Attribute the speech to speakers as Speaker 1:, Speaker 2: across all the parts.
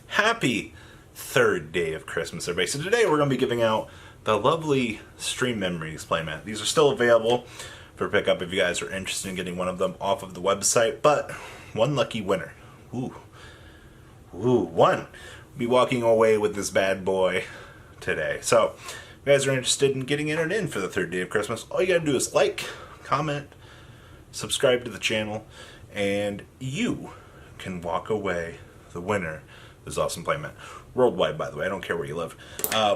Speaker 1: Happy third day of Christmas, everybody. So today we're going to be giving out the lovely Stream Memories playmat. These are still available for pickup if you guys are interested in getting one of them off of the website, but one lucky winner. One. Will be walking away with this bad boy today. So if you guys are interested in getting entered in for the third day of Christmas, all you got to do is like, comment, subscribe to the channel, and you can walk away the winner of this awesome playmat. Worldwide, by the way. I don't care where you live.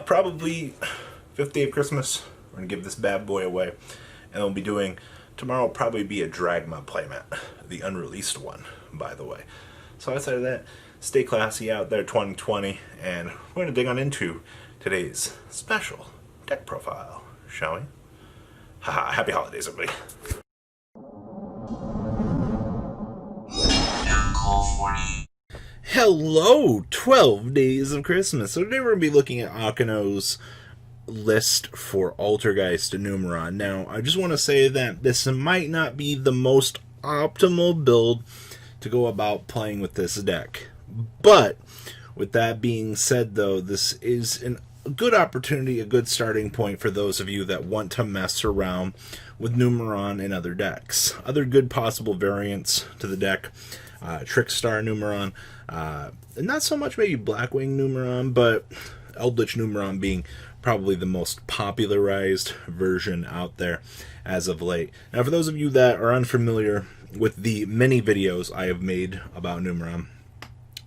Speaker 1: Probably 5th day of Christmas, we're going to give this bad boy away. And we'll be doing, tomorrow will probably be a Dragma playmat. The unreleased one, by the way. So outside of that, stay classy out there 2020. And we're going to dig on into today's special deck profile, shall we? Haha, happy holidays, everybody. Hello, 12 Days of Christmas. So today we're going to be looking at Akino's list for Altergeist and Numeron. Now, I just want to say that this might not be the most optimal build to go about playing with this deck. But, with that being said though, this is a good opportunity, a good starting point for those of you that want to mess around with Numeron and other decks. Other good possible variants to the deck. Trickstar Numeron, not so much maybe Blackwing Numeron, but Eldritch Numeron being probably the most popularized version out there as of late. Now, for those of you that are unfamiliar with the many videos I have made about Numeron,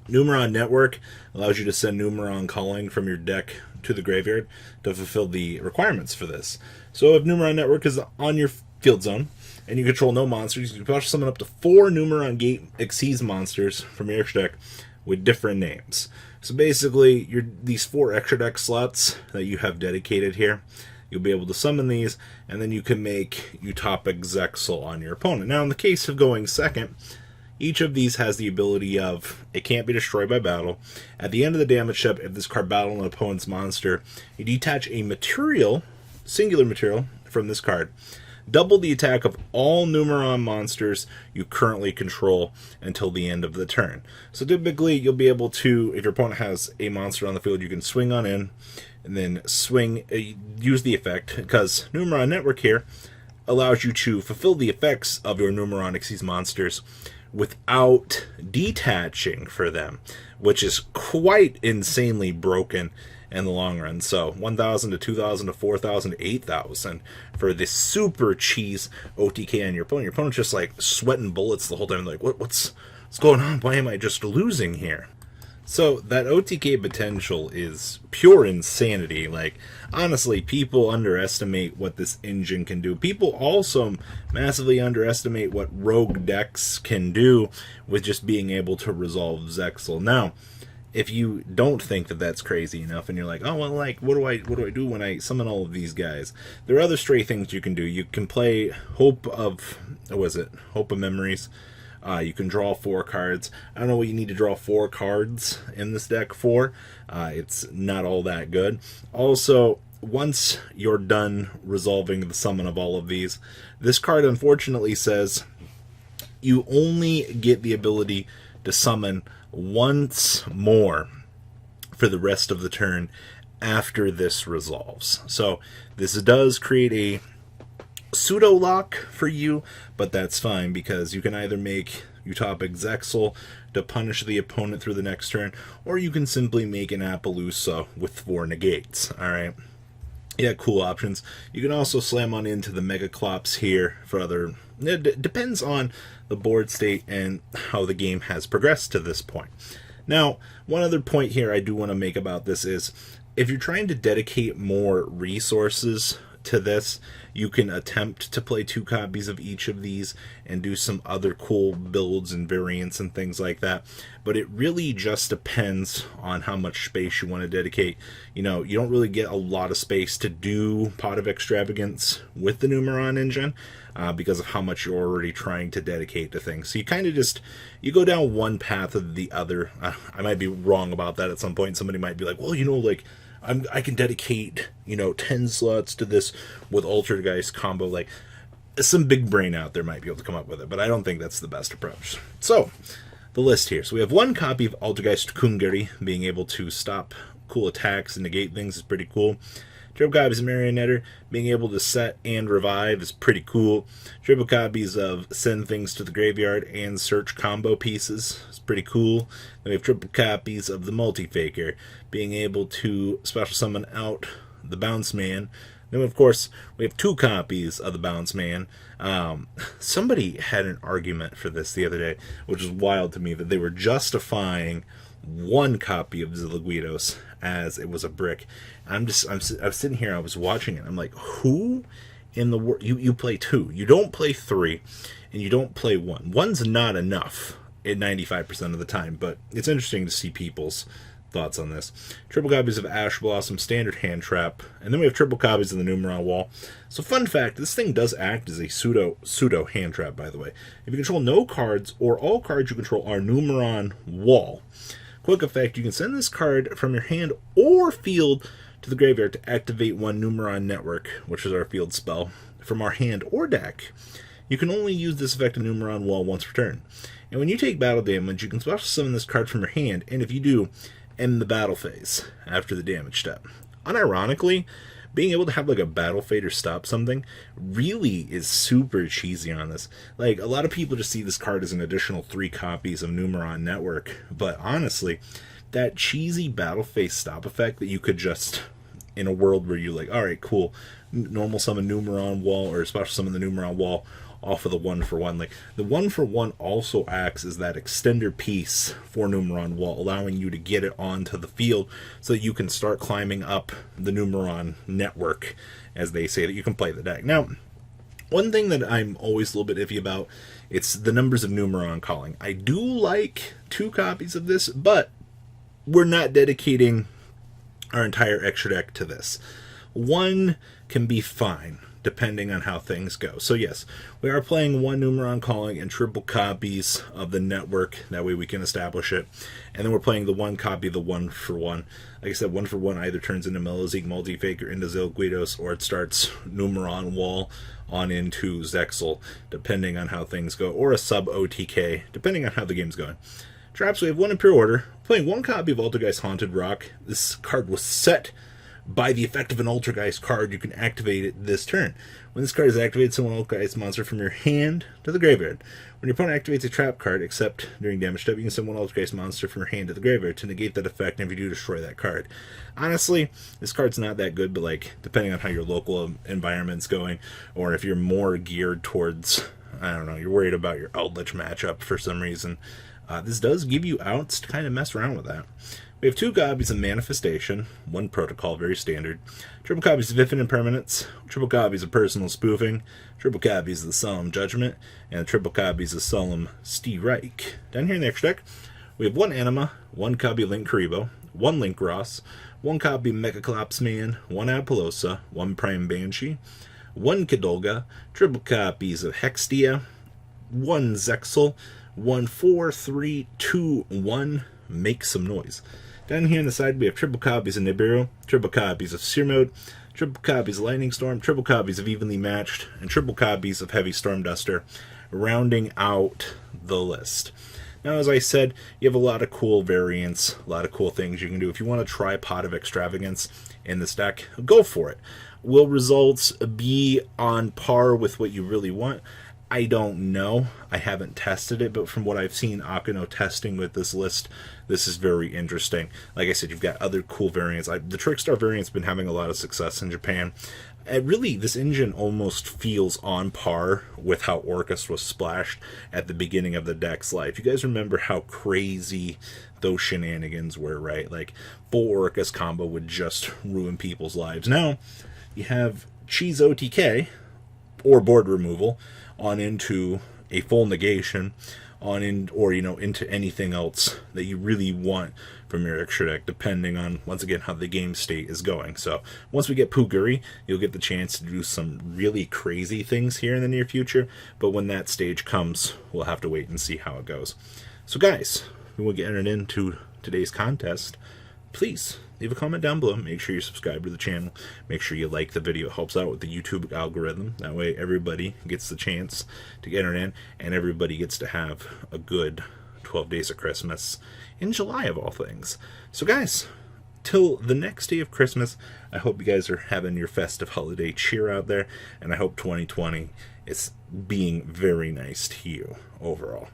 Speaker 1: Numeron Network allows you to send Numeron calling from your deck to the graveyard to fulfill the requirements for this. So if Numeron Network is on your field zone, and you control no monsters, you can possibly summon up to 4 Numeron Gate Exceeds monsters from your extra deck with different names. So basically, these 4 extra deck slots that you have dedicated here, you'll be able to summon these, and then you can make Utopic Zexal on your opponent. Now, in the case of going second, each of these has the ability of, it can't be destroyed by battle. At the end of the damage step, if this card battled an opponent's monster, you detach a material, singular material, from this card. Double the attack of all Numeron monsters you currently control until the end of the turn. So typically, you'll be able to, if your opponent has a monster on the field, you can swing on in, and then use the effect, because Numeron Network here allows you to fulfill the effects of your Numeron Exceeds monsters without detaching for them, which is quite insanely broken in the long run. So 1,000 to 2,000 to 4,000 to 8,000 for this super cheese OTK on your opponent. Your opponent's just like sweating bullets the whole time. Like, what's going on? Why am I just losing here? So that OTK potential is pure insanity. Like, honestly, people underestimate what this engine can do. People also massively underestimate what rogue decks can do with just being able to resolve Zexal. Now, if you don't think that that's crazy enough, and you're like, oh well, like what do I do when I summon all of these guys? There are other stray things you can do. You can play Hope of Memories. You can draw 4 cards. I don't know what you need to draw 4 cards in this deck for. It's not all that good. Also, once you're done resolving the summon of all of these, this card unfortunately says you only get the ability to summon once more for the rest of the turn after this resolves. So this does create a pseudo lock for you, but that's fine because you can either make Utopic Zexal to punish the opponent through the next turn, or you can simply make an Appaloosa with 4 negates. Alright, yeah, cool options. You can also slam on into the Megaclops here for other. It depends on the board state and how the game has progressed to this point. Now, one other point here I do want to make about this is, if you're trying to dedicate more resources to this, you can attempt to play 2 copies of each of these and do some other cool builds and variants and things like that. But it really just depends on how much space you want to dedicate. You know, you don't really get a lot of space to do Pot of Extravagance with the Numeron engine because of how much you're already trying to dedicate to things. So you kind of just, you go down one path or the other. I might be wrong about that at some point. Somebody might be like, well, you know, like, I can dedicate, 10 slots to this with Altergeist combo. Like, some big brain out there might be able to come up with it, but I don't think that's the best approach. So, the list here. So we have one copy of Altergeist Kungeri, being able to stop cool attacks and negate things is pretty cool. Triple copies of Marionetter, being able to set and revive is pretty cool. Triple copies of Send Things to the Graveyard and Search combo pieces is pretty cool. Then we have triple copies of the Multi-Faker, being able to special summon out the Bounce Man. Then, of course, we have 2 copies of the Bounce Man. Somebody had an argument for this the other day, which was wild to me, that they were justifying 1 copy of Ziliguidos as it was a brick. I was sitting here, I was watching it, I'm like, who in the world? You play 2. You don't play 3, and you don't play 1. 1's not enough at 95% of the time, but it's interesting to see people's thoughts on this. Triple copies of Ash Blossom, standard hand trap, and then we have triple copies of the Numeron Wall. So fun fact, this thing does act as a pseudo hand trap, by the way. If you control no cards, or all cards you control are Numeron Wall, quick effect, you can send this card from your hand or field to the graveyard to activate 1 Numeron Network, which is our field spell, from our hand or deck. You can only use this effect of Numeron Wall once per turn. And when you take battle damage, you can special summon this card from your hand, and if you do, end the battle phase after the damage step. Unironically, being able to have like a battle fade or stop something really is super cheesy on this. Like, a lot of people just see this card as an additional 3 copies of Numeron Network, but honestly, that cheesy battle phase stop effect that you could just, in a world where you're like, alright, cool, normal summon Numeron Wall or special summon the Numeron Wall off of the 1-for-1. Like, the 1-for-1 also acts as that extender piece for Numeron Wall, allowing you to get it onto the field so that you can start climbing up the Numeron network, as they say, that you can play the deck. Now, one thing that I'm always a little bit iffy about, it's the numbers of Numeron calling. I do like 2 copies of this, but we're not dedicating our entire extra deck to this. 1 can be fine, depending on how things go. So yes, we are playing 1 Numeron Calling and triple copies of the network. That way we can establish it. And then we're playing the 1 copy of the 1-for-1. Like I said, 1-for-1 either turns into Meloseek Multi-Faker into Ziliguidos, or it starts Numeron Wall on into Zexal, depending on how things go. Or a sub-OTK, depending on how the game's going. Traps, we have 1 Imperial Order. Playing 1 copy of Altergeist Haunted Rock. This card was set by the effect of an Altergeist card. You can activate it this turn. When this card is activated, summon an Altergeist monster from your hand to the graveyard. When your opponent activates a trap card, except during damage step, you can summon one Altergeist monster from your hand to the graveyard to negate that effect, and if you do, destroy that card. Honestly, this card's not that good, but like, depending on how your local environment's going, or if you're more geared towards, I don't know, you're worried about your Eldritch matchup for some reason, this does give you outs to kind of mess around with that. We have 2 copies of Manifestation, 1 Protocol, very standard, triple copies of Infinite Impermanence, triple copies of Personal Spoofing, triple copies of the Solemn Judgment, and triple copies of Solemn Strike. Down here in the extra deck, we have 1 Anima, 1 copy of Link Karibo, 1 Link Ross, 1 copy of Mechaclops Man, 1 Apollosa, 1 Prime Banshee, 1 Kidolga, triple copies of Hextia, 1 Zexal, 1 4 3 2 1 Make Some Noise. Down here on the side, we have triple copies of Nibiru, triple copies of Seer Mode, triple copies of Lightning Storm, triple copies of Evenly Matched, and triple copies of Heavy Storm Duster, rounding out the list. Now, as I said, you have a lot of cool variants, a lot of cool things you can do. If you want to try Pot of Extravagance in this deck, go for it. Will results be on par with what you really want? I don't know. I haven't tested it, but from what I've seen Akano testing with this list, this is very interesting. Like I said, you've got other cool variants. The Trickstar variant's been having a lot of success in Japan. And really, this engine almost feels on par with how Orcus was splashed at the beginning of the deck's life. You guys remember how crazy those shenanigans were, right? Like, full Orcus combo would just ruin people's lives. Now, you have Cheese OTK, or board removal, on into a full negation, on in, or into anything else that you really want from your extra deck, depending on, once again, how the game state is going. So once we get Puguri, you'll get the chance to do some really crazy things here in the near future, but when that stage comes, we'll have to wait and see how it goes. So guys, we will get entered into today's contest. Please leave a comment down below. Make sure you subscribe to the channel. Make sure you like the video. It helps out with the YouTube algorithm. That way everybody gets the chance to get entered in, and everybody gets to have a good 12 12 Days of Christmas in July, of all things. So, guys, till the next day of Christmas, I hope you guys are having your festive holiday cheer out there, and I hope 2020 is being very nice to you overall.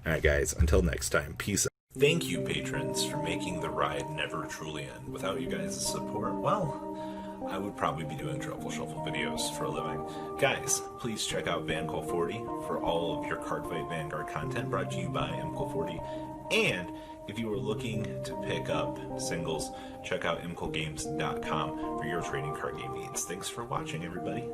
Speaker 1: Alright, guys, until next time, peace out. Thank you, patrons, for making the ride never truly end. Without you guys' support, well, I would probably be doing Truffle Shuffle videos for a living. Guys, please check out VanCole40 for all of your Cardfight Vanguard content brought to you by MCole40. And if you are looking to pick up singles, check out MColeGames.com for your trading card game needs. Thanks for watching, everybody.